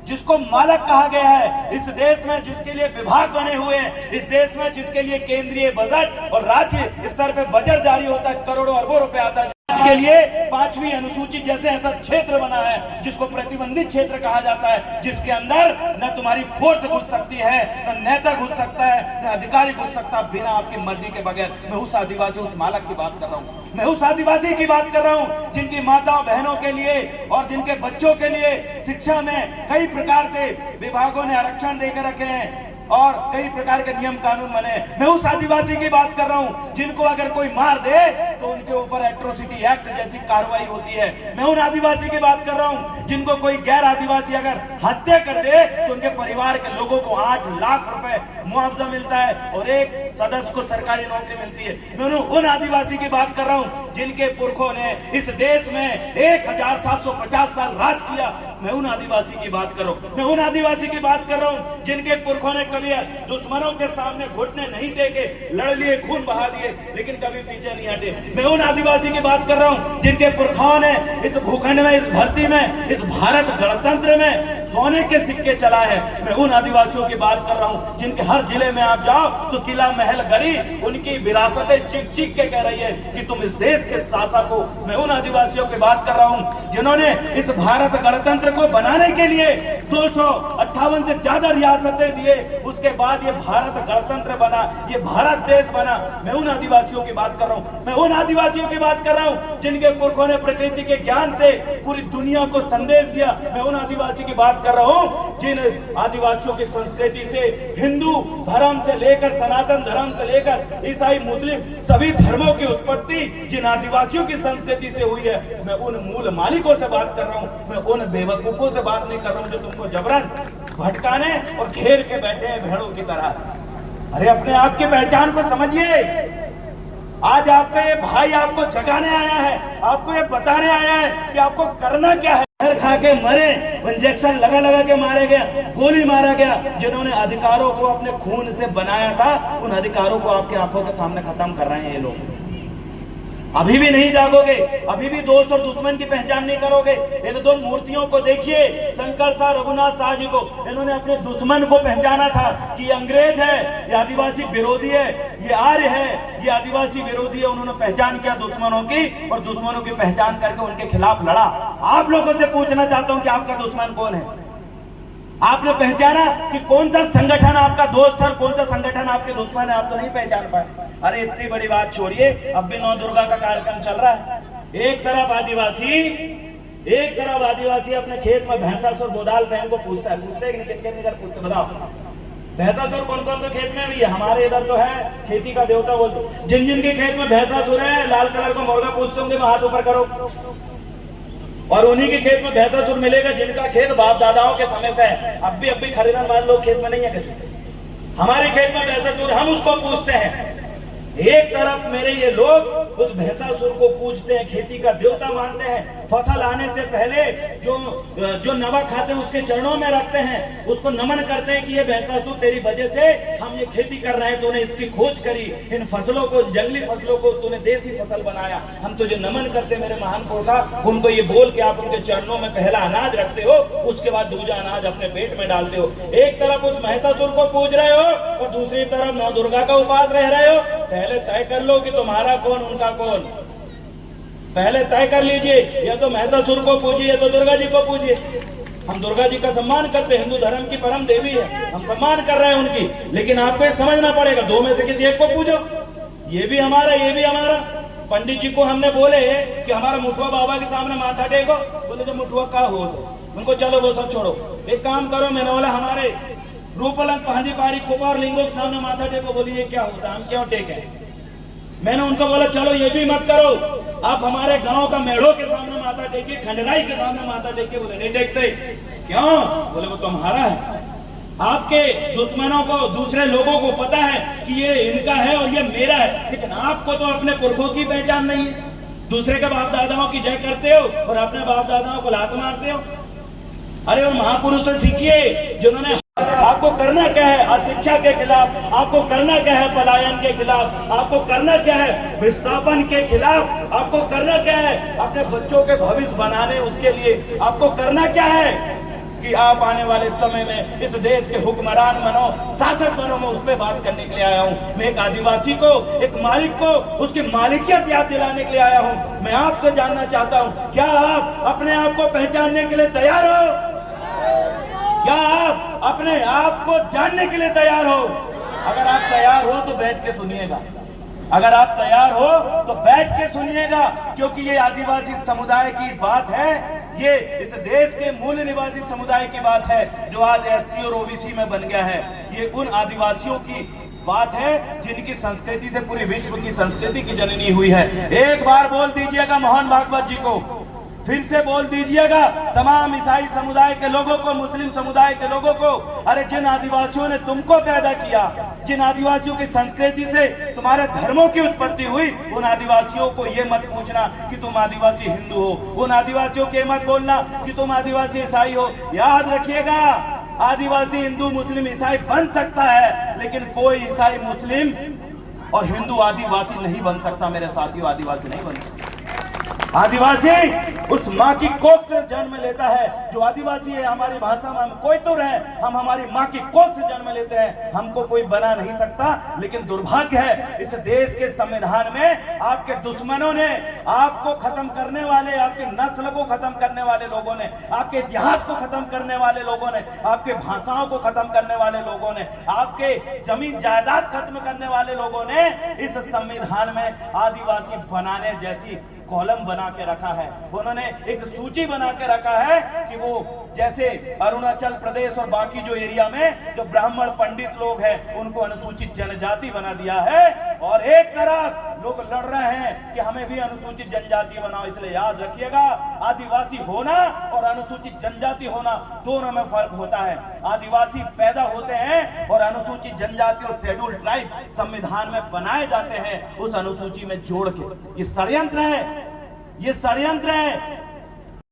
जिसको मालक कहा गया है, इस देश में जिसके लिए विभाग बने हुए हैं, इस देश में जिसके लिए केंद्रीय बजट और राज्य स्तर पे बजट जारी होता है, करोड़ों अरबों रुपए आता है, के लिए 5वीं अनुसूची जैसे ऐसा क्षेत्र बना है जिसको प्रतिबंधित क्षेत्र कहा जाता है, जिसके अंदर न तुम्हारी फोर्स घुस सकती है, न नेता घुस सकता है, न अधिकारी घुस सकता है बिना आपकी मर्जी के बगैर। मैं उस आदिवासी, उस मालक की बात कर रहा हूँ। मैं उस आदिवासी की बात कर रहा हूँ जिनकी माताओं बहनों के लिए और जिनके बच्चों के लिए शिक्षा में कई प्रकार से विभागों ने आरक्षण देकर रखे हैं और कई प्रकार के नियम कानून बने। मैं उस आदिवासी की बात कर रहा हूं जिनको अगर कोई मार दे तो उनके ऊपर एट्रोसिटी एक्ट जैसी कार्रवाई होती है। मैं उन आदिवासी की बात कर रहा हूं जिनको कोई गैर आदिवासी अगर हत्या कर दे तो उनके परिवार के लोगों को 8 लाख रुपए मुआवजा मिलता है और एक सदस्य को सरकारी नौकरी मिलती है। मैं उन आदिवासी की बात कर रहा हूं जिनके पुरखों ने इस देश में 1750 साल राज किया। मैं उन आदिवासी की बात कर रहा हूं। मैं उन आदिवासी की बात कर रहा हूं जिनके पुरखों ने कभी दुश्मनों के सामने घुटने नहीं टेके, लड़ लिए, खून बहा दिए, लेकिन कभी पीछे नहीं हटे। मैं उन आदिवासी की बात कर रहा हूं जिनके पुरखाओं ने इस भूखंड में, इस धरती में, इस भारत गणतंत्र में सोने के सिक्के चलाए हैं। मैं उन आदिवासियों की बात कर रहा हूं जिनके हर जिले में आप जाओ तो किला महल गढ़ी उनकी विरासतें चीख चीख के कह रही है कि तुम इस देश के शासक हो। मैं उन आदिवासियों की बात कर रहा हूं जिन्होंने इस भारत गणतंत्र को बनाने के लिए 258 से ज्यादा रियासतें दिए, उसके बाद ये भारत गणतंत्र बना, ये भारत देश बना। मैं उन आदिवासियों की बात कर रहा हूं। मैं उन आदिवासियों की बात कर रहा हूं जिनके पुरखों ने प्रकृति के ज्ञान से पूरी दुनिया को संदेश दिया। मैं उन आदिवासी की बात कर रहा हूं जिन आदिवासियों की संस्कृति से हिंदू धर्म से लेकर सनातन धर्म से लेकर ईसाई मुस्लिम सभी धर्मों की उत्पत्ति जिन आदिवासियों की संस्कृति से हुई है। मैं उन मूल मालिकों से बात कर रहा हूं। मैं उन बेवकूफों से बात नहीं कर रहा हूं जो तुमको जबरन भटकाने और घेर के बैठे हैं भेड़ों की तरह। अरे अपने आप की पहचान को समझिए। आज आपका ये भाई आपको जगाने आया है, आपको ये बताने आया है कि आपको करना क्या है। खा के मरे, इंजेक्शन लगा लगा के मारे गया, गोली मारा गया। जिन्होंने अधिकारों को अपने खून से बनाया था उन अधिकारों को आपकी आंखों के सामने खत्म कर रहे हैं ये लोग। अभी भी नहीं जागोगे, अभी भी दोस्त और दुश्मन की पहचान नहीं करोगे। इन दो मूर्तियों को देखिए, शंकर शाह, रघुनाथ शाह जी को, इन्होंने अपने दुश्मन को पहचाना था कि ये अंग्रेज है, ये आदिवासी विरोधी है, ये आर्य है, ये आदिवासी विरोधी है। उन्होंने पहचान किया दुश्मनों की और दुश्मनों की पहचान करके उनके खिलाफ लड़ा। आप लोगों से पूछना चाहता हूं कि आपका दुश्मन कौन है? आपने पहचाना कि कौन सा संगठन आपका दोस्त है और कौन सा संगठन आपके दुश्मन है? आप तो नहीं पहचान पाए। अरे इतनी बड़ी बात छोड़िए, अब भी नौ दुर्गा का कार्यक्रम चल रहा है। एक तरफ आदिवासी अपने खेत में भैंसासुर बोदाल बहन को पूछता है, पूछते हैं कि किन इधर पूछते, बताओ भैंसासुर कौन कौन से खेत में भी है? हमारे इधर तो है खेती का देवता बोलते। जिन जिन के खेत में भैंसासुर है, लाल कलर का मुर्गा पूछते होंगे, हाथ ऊपर करो। और उन्हीं के खेत में भैंसासुर मिलेगा जिनका खेत बाप दादाओं के समय से है। अब भी खरीदन वाले लोग खेत में नहीं है कुछ। हमारे खेत में भैंसासुर, हम उसको पूछते हैं। एक तरफ मेरे ये लोग उस भैंसासुर को पूजते हैं, खेती का देवता मानते हैं। फसल आने से पहले जो नवा खाते हैं उसके चरणों में रखते हैं, उसको नमन करते हैं कि ये भैंसासुर तेरी वजह से हम ये खेती कर रहे हैं, तूने इसकी खोज करी, इन फसलों को, जंगली फसलों को तूने देसी फसल बनाया, हम तुझे नमन करते मेरे महान पुरखा। उनको ये बोल के आप उनके चरणों में पहला अनाज रखते हो, उसके बाद दूजा अनाज अपने पेट में डालते हो। एक तरफ उस भैंसासुर को पूज रहे हो और दूसरी तरफ नौ दुर्गा का उपास रह रहे हो। पहले तय कर लो कि तुम्हारा कौन उनका कौन, पहले तय कर लीजिए। या तो महिषासुर को पूजिए या तो दुर्गा जी को पूजिए। हम दुर्गा जी का सम्मान करते हैं, हिंदू धर्म की परम देवी है, हम सम्मान कर रहे हैं उनकी, लेकिन आपको ये समझना पड़ेगा, दो में से किसी एक को पूजो। ये भी हमारा, ये भी हमारा। पंडित जी को हमने बोले कि हमारा मुठुआ बाबा के सामने माथा टेको, बोले जो मुठुआ का हो तो उनको चलो वो सब छोड़ो, एक काम करो, मैंने बोला हमारे रूपलंग पांजी पारी कुमार लिंगों के सामने माथा टेको। बोली ये क्या होता है, हम क्यों टेके? मैंने उनको बोला चलो ये भी मत करो, आप हमारे गांव का मेढ़ों के सामने माथा टेकिए, खंडराई के सामने माथा टेकिए। बोले नहीं टेकते। क्यों? बोले वो तुम्हारा है। आपके दुश्मनों को, दूसरे लोगों को पता है कि ये इनका है और ये मेरा है, लेकिन आपको तो अपने पुरखों की पहचान नहीं है। दूसरे के बाप दादाओं की जय करते हो और अपने बाप दादाओं को लात मारते हो। अरे और महापुरुष से सीखिए जिन्होंने, आपको करना क्या है अशिक्षा के खिलाफ, आपको करना क्या है पलायन के खिलाफ, आपको करना क्या है विस्थापन के खिलाफ, आपको करना क्या है अपने बच्चों के भविष्य बनाने, उसके लिए आपको करना क्या है कि आप आने वाले समय में इस देश के हुक्मरान बनो, शासक बनो। मैं उस पर बात करने के लिए आया हूँ। मैं एक आदिवासी को, एक मालिक को उसकी मालिकियत याद दिलाने के लिए आया हूँ। मैं आपसे जानना चाहता हूँ, क्या आप अपने आप को पहचानने के लिए तैयार हो? क्या आप अपने आप को जानने के लिए तैयार हो? अगर आप तैयार हो तो बैठ के सुनिएगा, अगर आप तैयार हो तो बैठ के सुनिएगा, क्योंकि ये आदिवासी समुदाय की बात है, ये इस देश के मूल निवासी समुदाय की बात है जो आज एससी और ओबीसी में बन गया है। ये उन आदिवासियों की बात है जिनकी संस्कृति से पूरी विश्व की संस्कृति की जननी हुई है। एक बार बोल दीजिएगा मोहन भागवत जी को, फिर से बोल दीजिएगा तमाम ईसाई समुदाय के लोगों को, मुस्लिम समुदाय के लोगों को, अरे जिन आदिवासियों ने तुमको पैदा किया, जिन आदिवासियों की संस्कृति से तुम्हारे धर्मों की उत्पत्ति हुई, उन आदिवासियों को ये मत पूछना कि तुम आदिवासी हिंदू हो, उन आदिवासियों को ये मत बोलना कि तुम आदिवासी ईसाई हो। याद रखिएगा, आदिवासी हिंदू मुस्लिम ईसाई बन सकता है, लेकिन कोई ईसाई मुस्लिम और हिंदू आदिवासी नहीं बन सकता। मेरे साथियों, आदिवासी नहीं बन सकता। आदिवासी उस माँ की कोख से जन्म लेता है। जो आदिवासी है, हमारी भाषा में हम कोई तो रहे, हम हमारी माँ की कोख से जन्म लेते हैं, हमको कोई बना नहीं सकता। लेकिन दुर्भाग्य है, इस देश के संविधान में आपके दुश्मनों ने, आपको खत्म करने वाले, आपकी नस्ल को खत्म करने वाले लोगों ने, आपके इतिहास को खत्म करने वाले लोगों ने, आपके भाषाओं को खत्म करने वाले लोगों ने, आपके जमीन जायदाद खत्म करने वाले लोगों ने इस संविधान में आदिवासी बनाने जैसी कॉलम बना के रखा है। उन्होंने एक सूची बना के रखा है कि वो जैसे अरुणाचल प्रदेश और बाकी जो एरिया में जो ब्राह्मण पंडित लोग हैं उनको अनुसूचित जनजाति बना दिया है, और एक तरफ लोग लड़ रहे हैं कि हमें भी अनुसूचित जनजाति बनाओ। इसलिए याद रखिएगा, आदिवासी होना और अनुसूचित जनजाति होना दोनों में फर्क होता है। आदिवासी पैदा होते हैं और अनुसूचित जनजाति और शेड्यूल ट्राइब संविधान में बनाए जाते हैं उस अनुसूची में जोड़ के। ये षड्यंत्र है, ये षड्यंत्र है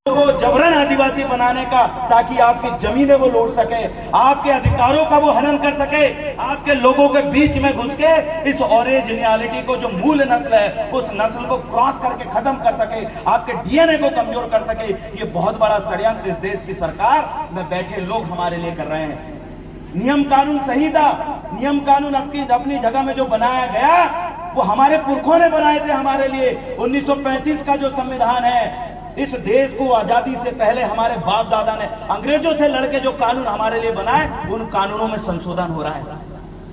वो जबरन आदिवासी बनाने का, ताकि आपकी जमीनें वो लूट सके, आपके अधिकारों का वो हनन कर सके, आपके लोगों के बीच में घुस के इस ओरिजिनलिटी को, जो मूल नस्ल है, उस नस्ल को क्रॉस करके खत्म कर सके, आपके डीएनए को कमजोर कर सके। ये बहुत बड़ा षड्यंत्र इस देश की सरकार में बैठे लोग हमारे लिए कर रहे हैं। नियम कानून सही था, नियम कानून अपनी जगह में जो बनाया गया वो हमारे पुरखों ने बनाए थे हमारे लिए। 1935 का जो संविधान है, इस देश को आजादी से पहले हमारे बाप दादा ने अंग्रेजों से लड़के जो कानून हमारे लिए बनाए, उन कानूनों में संशोधन हो रहा है।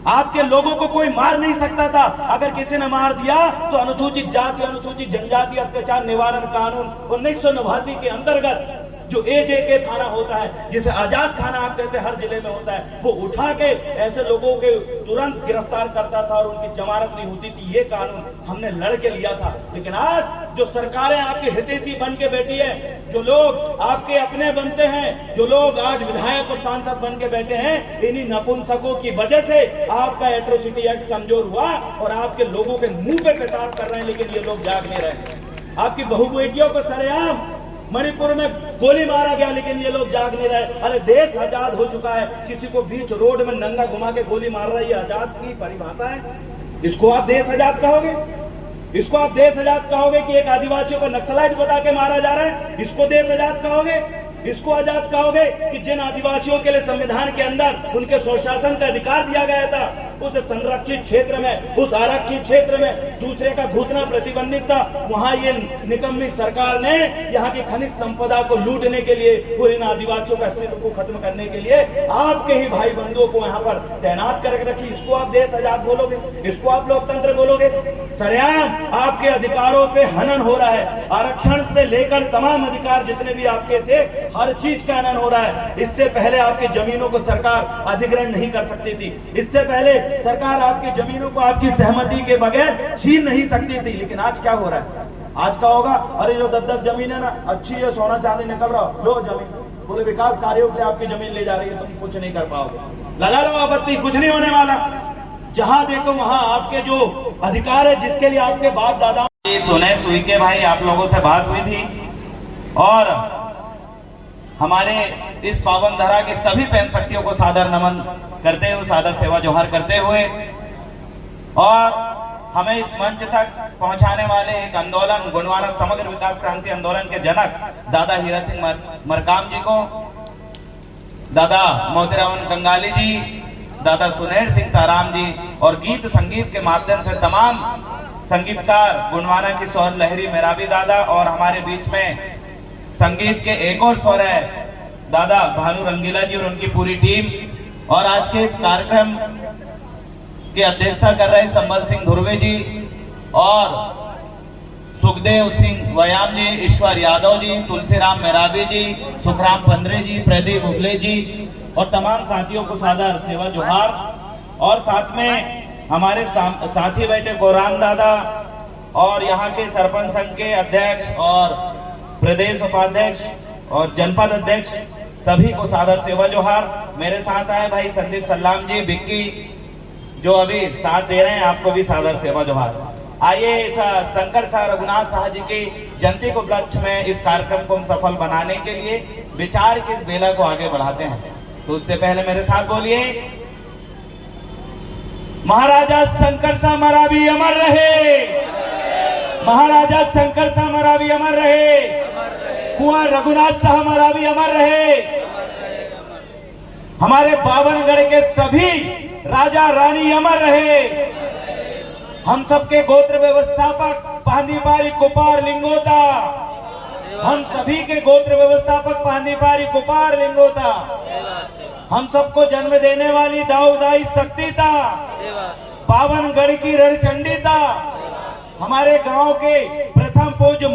आपके लोगों को कोई मार नहीं सकता था, अगर किसी ने मार दिया तो अनुसूचित जाति, अनुसूचित जनजाति अत्याचार निवारण कानून 1989 के अंतर्गत जो AJK थाना होता है, जिसे आजाद थाना आप कहते हैं, हर जिले में होता है, वो उठा के ऐसे लोगों के तुरंत गिरफ्तार करता था और उनकी जमानत नहीं होती थी। ये कानून हमने लड़ के लिया था। लेकिन आज जो सरकारें आपके हितैषी बन के बैठी है, जो लोग आपके अपने बनते हैं, जो लोग आज विधायक और सांसद बन के बैठे हैं, इन्हीं नपुंसकों की वजह से आपका एट्रोसिटी एक्ट कमजोर हुआ और आपके लोगों के मुंह पे पेशाब कर रहे हैं, लेकिन ये लोग जाग नहीं रहे। आपकी बहू बेटियों को सरेआम मणिपुर में गोली मारा गया, लेकिन ये लोग जाग नहीं रहे। अरे देश आजाद हो चुका है, किसी को बीच रोड में नंगा घुमा के गोली मार रहा है, ये आजाद की परिभाषा है? इसको आप देश आजाद कहोगे? इसको आप देश आजाद कहोगे कि एक आदिवासियों को नक्सलाइट बता के मारा जा रहा है? इसको देश आजाद कहोगे? इसको आजाद कहोगे कि जिन आदिवासियों के लिए संविधान के अंदर उनके स्वशासन का अधिकार दिया गया था, उस संरक्षित क्षेत्र में, उस आरक्षित क्षेत्र में दूसरे का घुसना प्रतिबंधित था। वहां ये निकम्मी सरकार ने यहाँ की खनिज संपदा को लूटने के लिए, पूरे आदिवासियों का अस्तित्व को खत्म करने के लिए आपके ही भाई बंधुओं को यहाँ पर तैनात करके रखी। इसको आप देश आजाद बोलोगे? इसको आप लोकतंत्र बोलोगे? सरेआम आपके अधिकारों पे हनन हो रहा है। आरक्षण से लेकर तमाम अधिकार जितने भी आपके थे, हर चीज का हनन हो रहा है। इससे पहले आपकी जमीनों को सरकार अधिग्रहण नहीं कर सकती थी। इससे पहले सरकार आपकी जमीनों को आपकी सहमति के बगैर छीन नहीं सकती थी। लेकिन आज क्या हो रहा है? आज का होगा, अरे जो 10-10 जमीन है ना, अच्छी है, सोना चांदी निकल रहा, लो जमीन, बोले विकास कार्यों के लिए आपकी जमीन ले जा रही है, तुम कुछ नहीं कर पाओगे, लगा लो आपत्ति, कुछ नहीं होने वाला। जहां देखो वहां आपके जो अधिकार है, जिसके लिए आपके बाप दादा सुने सुई के भाई, आप लोगों से बात हुई थी और हमारे इस पावन धरा के सभी पैन शक्तियों को सादर नमन करते हुए, सादर सेवा जोहार करते हुए, और हमें इस मंच तक पहुंचाने वाले एक आंदोलन, गोंडवाना समग्र विकास क्रांति आंदोलन के जनक दादा हीरा सिंह मरकाम जी को, दादा मोतीराम कंगाली जी, दादा सुनेर सिंह ताराम जी, और गीत संगीत के माध्यम से तमाम संगीतकार गोंडवाना की स्वर लहरी मेराबी दादा, और हमारे बीच में संगीत के एक और स्वर है दादा भानु रंगीला जी और उनकी पूरी टीम। और आज के इस कार्यक्रम की अध्यक्षता कर रहे संबल सिंह धुर्वे जी और सुखदेव सिंह वयाम जी, ईश्वर यादव जी, तुलसीराम मेराबी जी, सुखराम पंद्रे जी, प्रदीप उबले जी और तमाम साथियों को सादर सेवा जोहार। और साथ में हमारे साथी बैठे गौराम दादा और यहाँ के सरपंच संघ के अध्यक्ष और प्रदेश उपाध्यक्ष और जनपद अध्यक्ष, सभी को सादर सेवा जोहार। मेरे साथ आए भाई संदीप सल्लाम जी, बिक्की जो अभी साथ दे रहे हैं, आपको भी सादर सेवा जोहार। आइए शंकर शाह रघुनाथ शाह जी की जयंती को उपलक्ष्य में इस कार्यक्रम को हम सफल बनाने के लिए विचार की इस बेला को आगे बढ़ाते हैं। तो उससे पहले मेरे साथ बोलिए, महाराजा शंकर शाह मरावी अमर रहे, महाराजा शंकर शाह मरावी अमर रहे, कुंवर रघुनाथ शाह मरावी अमर रहे, हमारे बावनगढ़ के सभी राजा रानी अमर रहे, हम सबके गोत्र व्यवस्थापक पांदीपारी कुपार लिंगोता, हम सभी के गोत्र व्यवस्थापक पांदीपारी कुपार लिंगोता, हम सबको जन्म देने वाली दाऊदाई शक्तिता, पावनगढ़ की रणचंडीता, हमारे गांव के प्रथम पूज्य